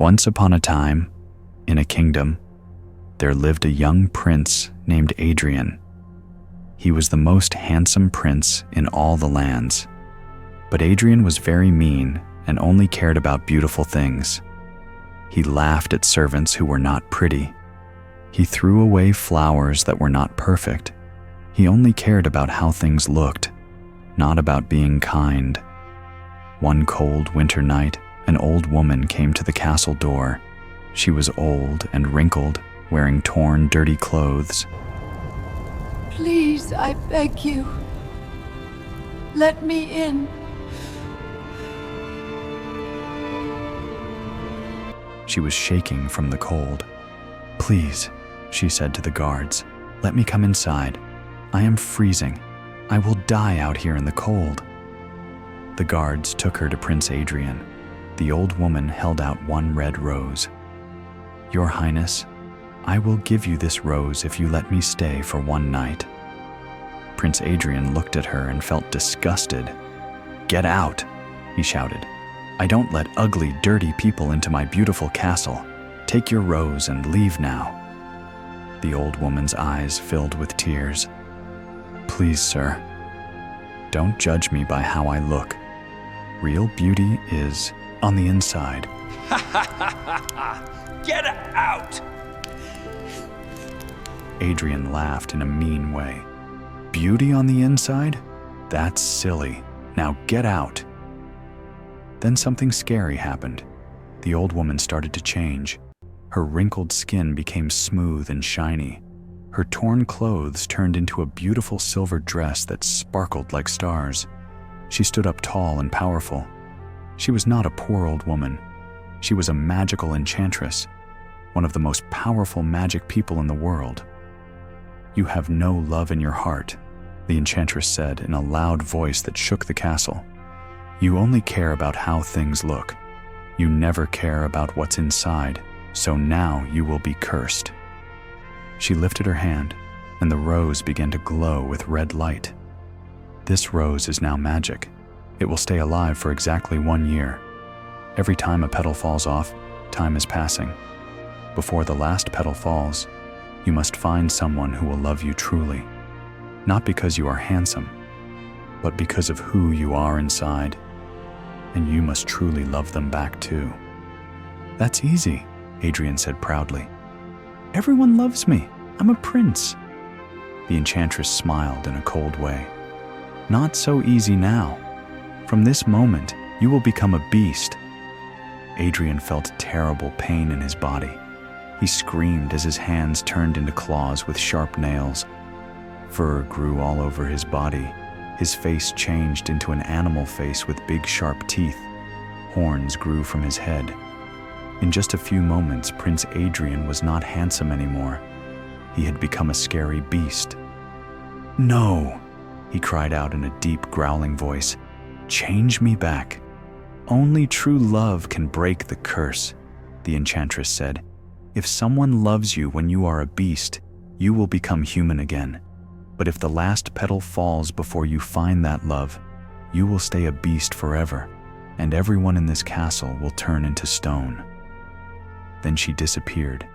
Once upon a time, in a kingdom, there lived a young prince named Adrian. He was the most handsome prince in all the lands. But Adrian was very mean and only cared about beautiful things. He laughed at servants who were not pretty. He threw away flowers that were not perfect. He only cared about how things looked, not about being kind. One cold winter night, an old woman came to the castle door. She was old and wrinkled, wearing torn, dirty clothes. Please, I beg you, let me in. She was shaking from the cold. "Please," she said to the guards, "let me come inside. I am freezing. I will die out here in the cold." The guards took her to Prince Adrian. The old woman held out one red rose. "Your Highness, I will give you this rose if you let me stay for one night." Prince Adrian looked at her and felt disgusted. "Get out," he shouted. "I don't let ugly, dirty people into my beautiful castle. Take your rose and leave now." The old woman's eyes filled with tears. "Please, sir, don't judge me by how I look. Real beauty is on the inside." Get out! Adrian laughed in a mean way. "Beauty on the inside? That's silly. Now get out." Then something scary happened. The old woman started to change. Her wrinkled skin became smooth and shiny. Her torn clothes turned into a beautiful silver dress that sparkled like stars. She stood up tall and powerful. She was not a poor old woman. She was a magical enchantress, one of the most powerful magic people in the world. "You have no love in your heart," the enchantress said in a loud voice that shook the castle. "You only care about how things look. You never care about what's inside, so now you will be cursed." She lifted her hand, and the rose began to glow with red light. "This rose is now magic. It will stay alive for exactly 1 year. Every time a petal falls off, time is passing. Before the last petal falls, you must find someone who will love you truly, not because you are handsome, but because of who you are inside, and you must truly love them back too." "That's easy," Adrian said proudly. "Everyone loves me. I'm a prince." The enchantress smiled in a cold way. "Not so easy now. From this moment, you will become a beast." Adrian felt terrible pain in his body. He screamed as his hands turned into claws with sharp nails. Fur grew all over his body. His face changed into an animal face with big sharp teeth. Horns grew from his head. In just a few moments, Prince Adrian was not handsome anymore. He had become a scary beast. "No!" he cried out in a deep, growling voice. "Change me back. Only true love can break the curse," the enchantress said. "If someone loves you when you are a beast, you will become human again. But if the last petal falls before you find that love, you will stay a beast forever, and everyone in this castle will turn into stone." Then she disappeared,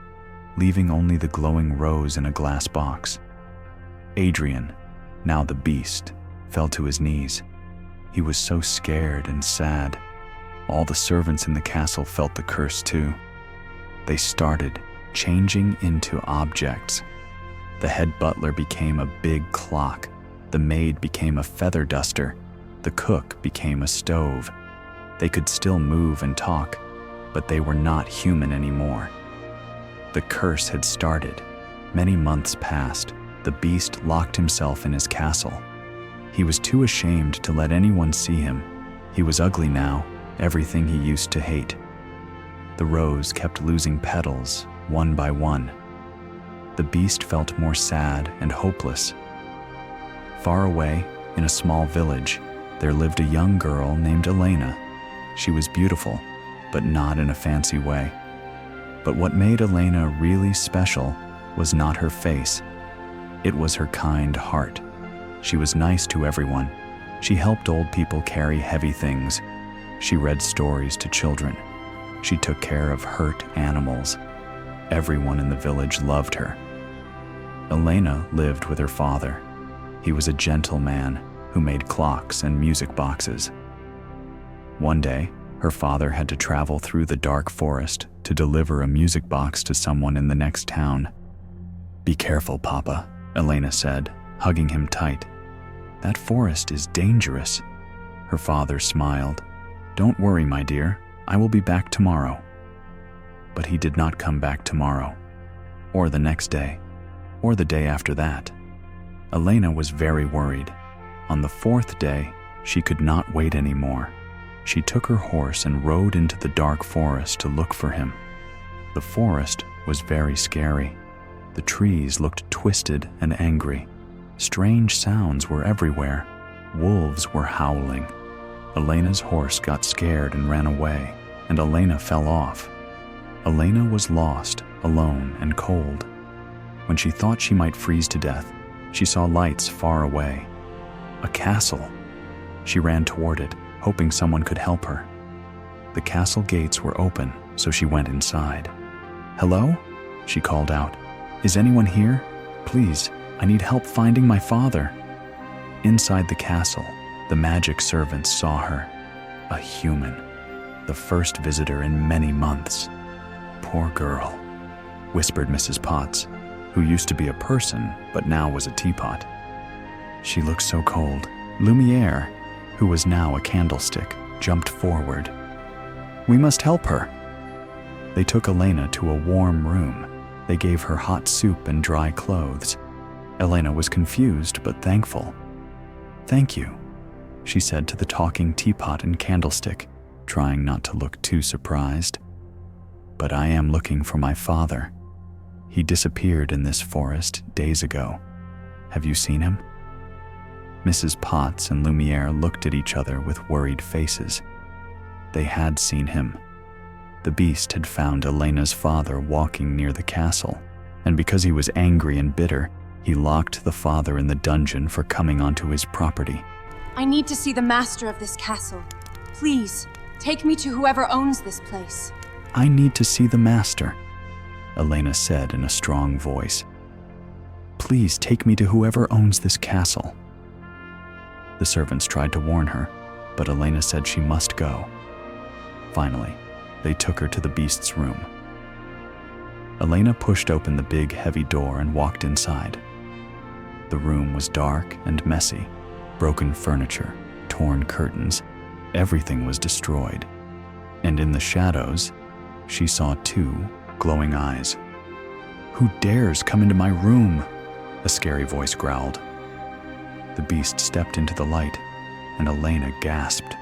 leaving only the glowing rose in a glass box. Adrian, now the beast, fell to his knees. He was so scared and sad. All the servants in the castle felt the curse too. They started changing into objects. The head butler became a big clock. The maid became a feather duster. The cook became a stove. They could still move and talk, but they were not human anymore. The curse had started. Many months passed. The beast locked himself in his castle. He was too ashamed to let anyone see him. He was ugly now, everything he used to hate. The rose kept losing petals, one by one. The beast felt more sad and hopeless. Far away, in a small village, there lived a young girl named Elena. She was beautiful, but not in a fancy way. But what made Elena really special was not her face. It was her kind heart. She was nice to everyone. She helped old people carry heavy things. She read stories to children. She took care of hurt animals. Everyone in the village loved her. Elena lived with her father. He was a gentle man who made clocks and music boxes. One day, her father had to travel through the dark forest to deliver a music box to someone in the next town. "Be careful, Papa," Elena said, hugging him tight. "That forest is dangerous." Her father smiled. "Don't worry, my dear. I will be back tomorrow." But he did not come back tomorrow, or the next day, or the day after that. Elena was very worried. On the fourth day, she could not wait anymore. She took her horse and rode into the dark forest to look for him. The forest was very scary. The trees looked twisted and angry. Strange sounds were everywhere. Wolves were howling. Elena's horse got scared and ran away, and Elena fell off. Elena was lost, alone, and cold. When she thought she might freeze to death, she saw lights far away. A castle. She ran toward it, hoping someone could help her. The castle gates were open, so she went inside. "Hello?" she called out. "Is anyone here? Please, I need help finding my father." Inside the castle, the magic servants saw her. A human. The first visitor in many months. "Poor girl," whispered Mrs. Potts, who used to be a person but now was a teapot. "She looks so cold." Lumiere, who was now a candlestick, jumped forward. "We must help her." They took Elena to a warm room. They gave her hot soup and dry clothes. Elena was confused but thankful. "Thank you," she said to the talking teapot and candlestick, trying not to look too surprised. "But I am looking for my father. He disappeared in this forest days ago. Have you seen him?" Mrs. Potts and Lumiere looked at each other with worried faces. They had seen him. The beast had found Elena's father walking near the castle, and because he was angry and bitter, he locked the father in the dungeon for coming onto his property. "I need to see the master of this castle. Please, take me to whoever owns this place." "I need to see the master," Elena said in a strong voice. "Please take me to whoever owns this castle." The servants tried to warn her, but Elena said she must go. Finally, they took her to the beast's room. Elena pushed open the big, heavy door and walked inside. The room was dark and messy. Broken furniture, torn curtains, everything was destroyed. And in the shadows, she saw two glowing eyes. "Who dares come into my room?" a scary voice growled. The beast stepped into the light, and Elena gasped.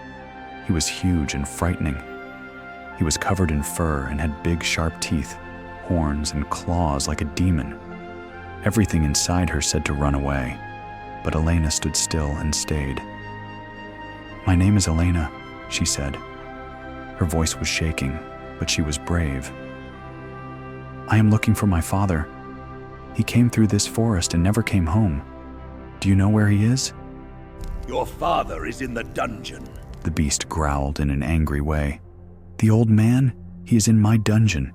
He was huge and frightening. He was covered in fur and had big, sharp teeth, horns, and claws like a demon. Everything inside her said to run away, but Elena stood still and stayed. "My name is Elena," she said. Her voice was shaking, but she was brave. "I am looking for my father. He came through this forest and never came home. Do you know where he is?" Your father is in the dungeon. The beast growled in an angry way. "The old man? He is in my dungeon.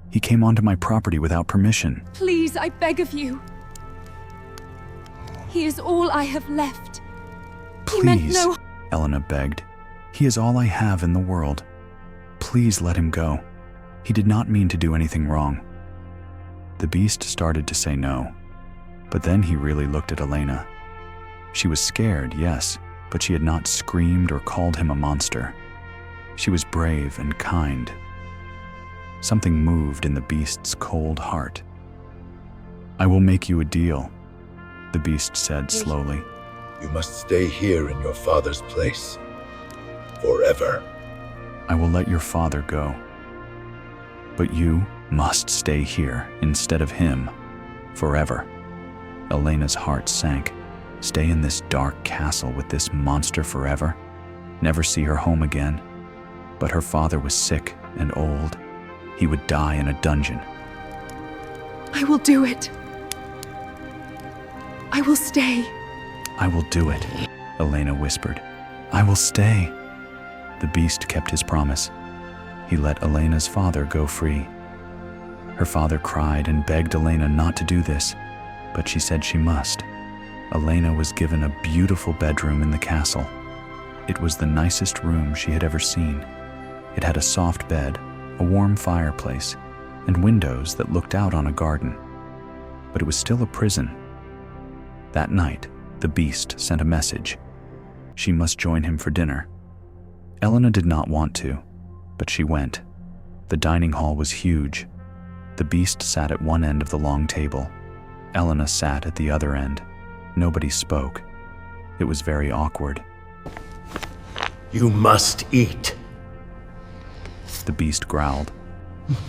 He came onto my property without permission." Please, I beg of you. He is all I have left. He meant "Please," no. Elena begged. "He is all I have in the world. Please let him go. He did not mean to do anything wrong." The beast started to say no, but then he really looked at Elena. She was scared, yes, but she had not screamed or called him a monster. She was brave and kind. Something moved in the beast's cold heart. "I will make you a deal," the beast said slowly. You must stay here in your father's place. Forever. "I will let your father go. But you must stay here instead of him. Forever." Elena's heart sank. Stay in this dark castle with this monster forever? Never see her home again? But her father was sick and old. He would die in a dungeon. I will do it. I will stay. "I will do it," Elena whispered. "I will stay." The beast kept his promise. he let Elena's father go free. Her father cried and begged Elena not to do this, but she said she must. Elena was given a beautiful bedroom in the castle. It was the nicest room she had ever seen. It had a soft bed, a warm fireplace, and windows that looked out on a garden. But it was still a prison. That night, the beast sent a message. She must join him for dinner. Elena did not want to, but she went. The dining hall was huge. The beast sat at one end of the long table. Elena sat at the other end. Nobody spoke. It was very awkward. You must eat. The beast growled.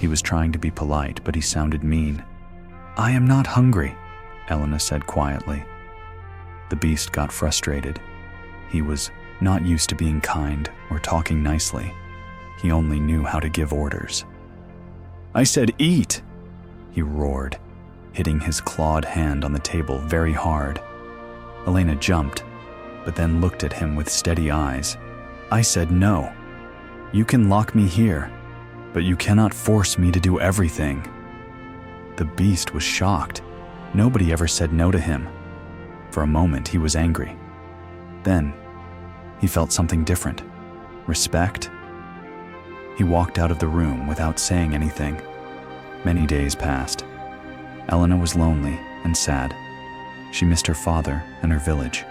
He was trying to be polite, but he sounded mean. "I am not hungry," Elena said quietly. The beast got frustrated. He was not used to being kind or talking nicely. He only knew how to give orders. "I said eat!" he roared, hitting his clawed hand on the table very hard. Elena jumped, but then looked at him with steady eyes. "I said no. You can lock me here, but you cannot force me to do everything." The beast was shocked. Nobody ever said no to him. For a moment, he was angry. Then, he felt something different. Respect. He walked out of the room without saying anything. Many days passed. Elena was lonely and sad. She missed her father and her village.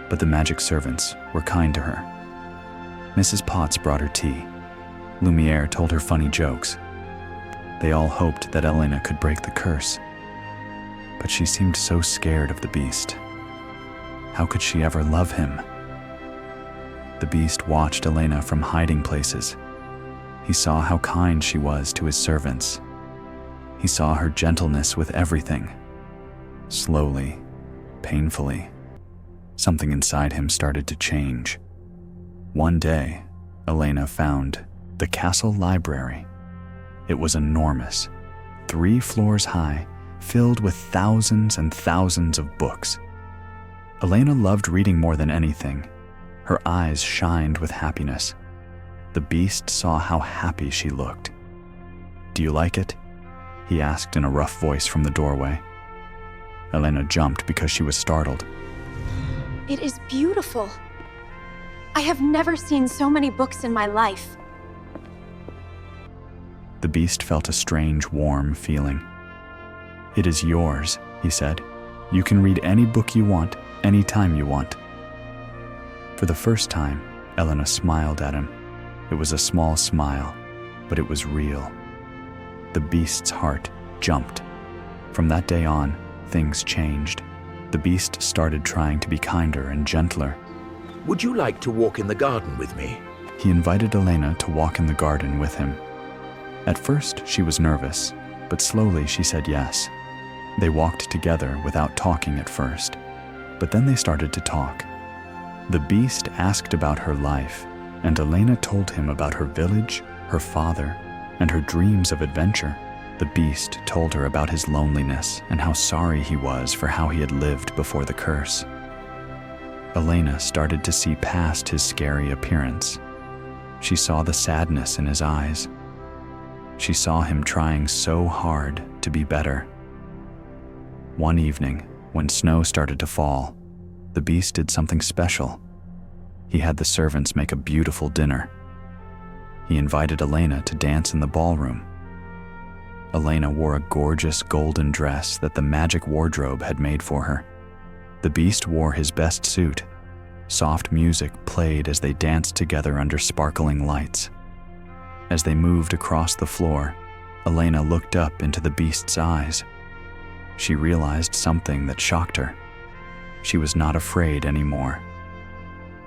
But the magic servants were kind to her. Mrs. Potts brought her tea. Lumiere told her funny jokes. They all hoped that Elena could break the curse. But she seemed so scared of the beast. How could she ever love him? The beast watched Elena from hiding places. He saw how kind she was to his servants. He saw her gentleness with everything. Slowly, painfully, something inside him started to change. One day, Elena found the castle library. It was enormous, 3 floors high, filled with thousands and thousands of books. Elena loved reading more than anything. Her eyes shined with happiness. The beast saw how happy she looked. "Do you like it?" he asked in a rough voice from the doorway. Elena jumped because she was startled. It is beautiful. I have never seen so many books in my life. The beast felt a strange, warm feeling. "It is yours," he said. "You can read any book you want, any time you want." For the first time, Elena smiled at him. It was a small smile, but it was real. The beast's heart jumped. From that day on, things changed. The beast started trying to be kinder and gentler. Would you like to walk in the garden with me? He invited Elena to walk in the garden with him. At first, she was nervous, but slowly she said yes. They walked together without talking at first, but then they started to talk. The beast asked about her life, and Elena told him about her village, her father, and her dreams of adventure. The beast told her about his loneliness and how sorry he was for how he had lived before the curse. Elena started to see past his scary appearance. She saw the sadness in his eyes. She saw him trying so hard to be better. One evening, when snow started to fall, the beast did something special. He had the servants make a beautiful dinner. He invited Elena to dance in the ballroom. Elena wore a gorgeous golden dress that the magic wardrobe had made for her. The beast wore his best suit. Soft music played as they danced together under sparkling lights. As they moved across the floor, Elena looked up into the beast's eyes. She realized something that shocked her. She was not afraid anymore.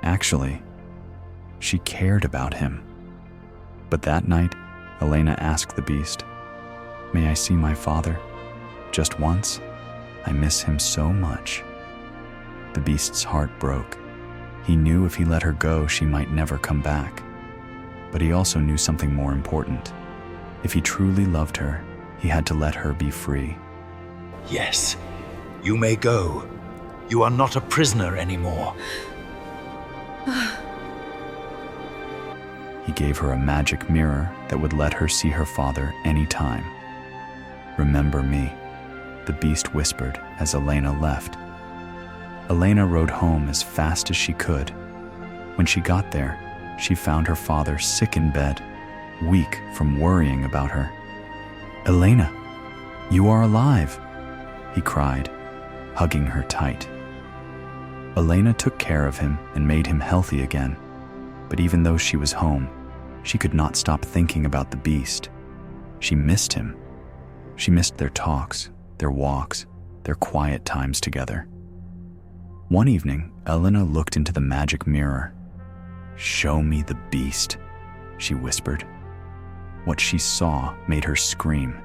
Actually, she cared about him. But that night, Elena asked the beast, "May I see my father? Just once? I miss him so much." The beast's heart broke. He knew if he let her go, she might never come back. But he also knew something more important. If he truly loved her, he had to let her be free. Yes, you may go. You are not a prisoner anymore. He gave her a magic mirror that would let her see her father anytime. "Remember me," the beast whispered as Elena left. Elena rode home as fast as she could. When she got there, she found her father sick in bed, weak from worrying about her. "Elena, you are alive," he cried, hugging her tight. Elena took care of him and made him healthy again. But even though she was home, she could not stop thinking about the beast. She missed him. She missed their talks, their walks, their quiet times together. One evening, Elena looked into the magic mirror. "Show me the beast," she whispered. What she saw made her scream.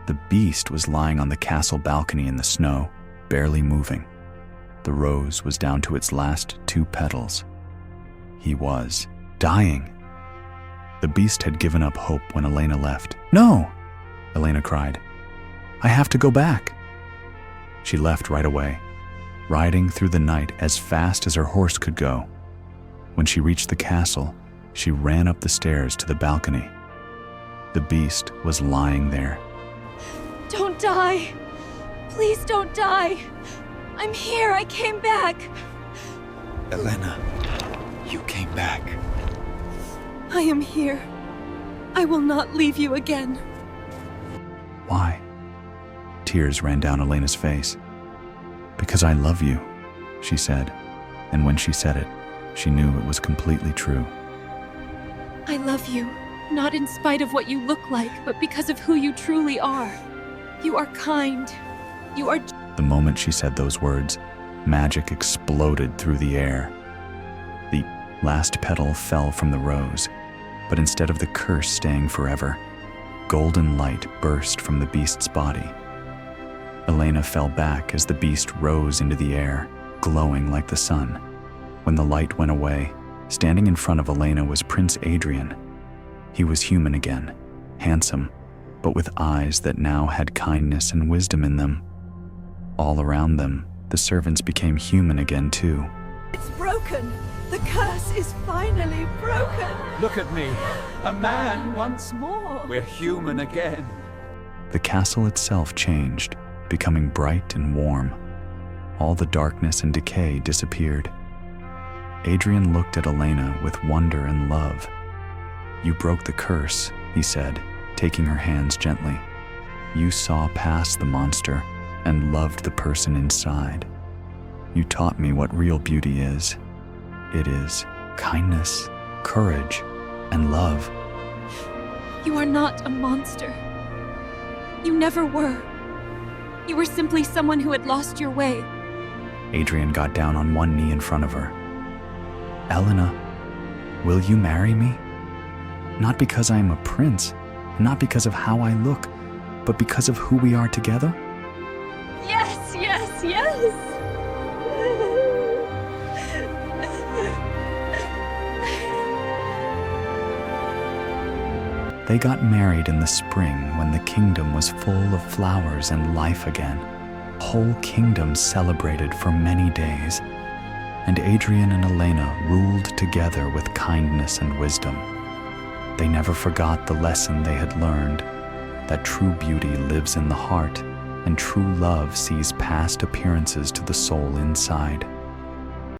The beast was lying on the castle balcony in the snow, barely moving. The rose was down to its last 2 petals. He was dying. The beast had given up hope when Elena left. "No!" Elena cried. "I have to go back." She left right away, riding through the night as fast as her horse could go. When she reached the castle, she ran up the stairs to the balcony. The beast was lying there. Don't die! Please don't die! I'm here, I came back! "Elena, you came back." I am here. I will not leave you again. "Why?" Tears ran down Elena's face. "Because I love you," she said, and when she said it, she knew it was completely true. I love you, not in spite of what you look like, but because of who you truly are. You are kind. You are... The moment she said those words, magic exploded through the air. The last petal fell from the rose, but instead of the curse staying forever, golden light burst from the beast's body. Elena fell back as the beast rose into the air, glowing like the sun. When the light went away, standing in front of Elena was Prince Adrian. He was human again, handsome, but with eyes that now had kindness and wisdom in them. All around them, the servants became human again too. It's broken. The curse is finally broken. Look at me, a man once more. We're human again. The castle itself changed, becoming bright and warm. All the darkness and decay disappeared. Adrian looked at Elena with wonder and love. "You broke the curse," he said, taking her hands gently. "You saw past the monster and loved the person inside. You taught me what real beauty is. It is kindness, courage, and love." You are not a monster. You never were. You were simply someone who had lost your way. Adrian got down on one knee in front of her. "Elena, will you marry me? Not because I am a prince, not because of how I look, but because of who we are together?" Yes, yes, yes! They got married in the spring when the kingdom was full of flowers and life again. The whole kingdom celebrated for many days, and Adrian and Elena ruled together with kindness and wisdom. They never forgot the lesson they had learned, that true beauty lives in the heart, and true love sees past appearances to the soul inside.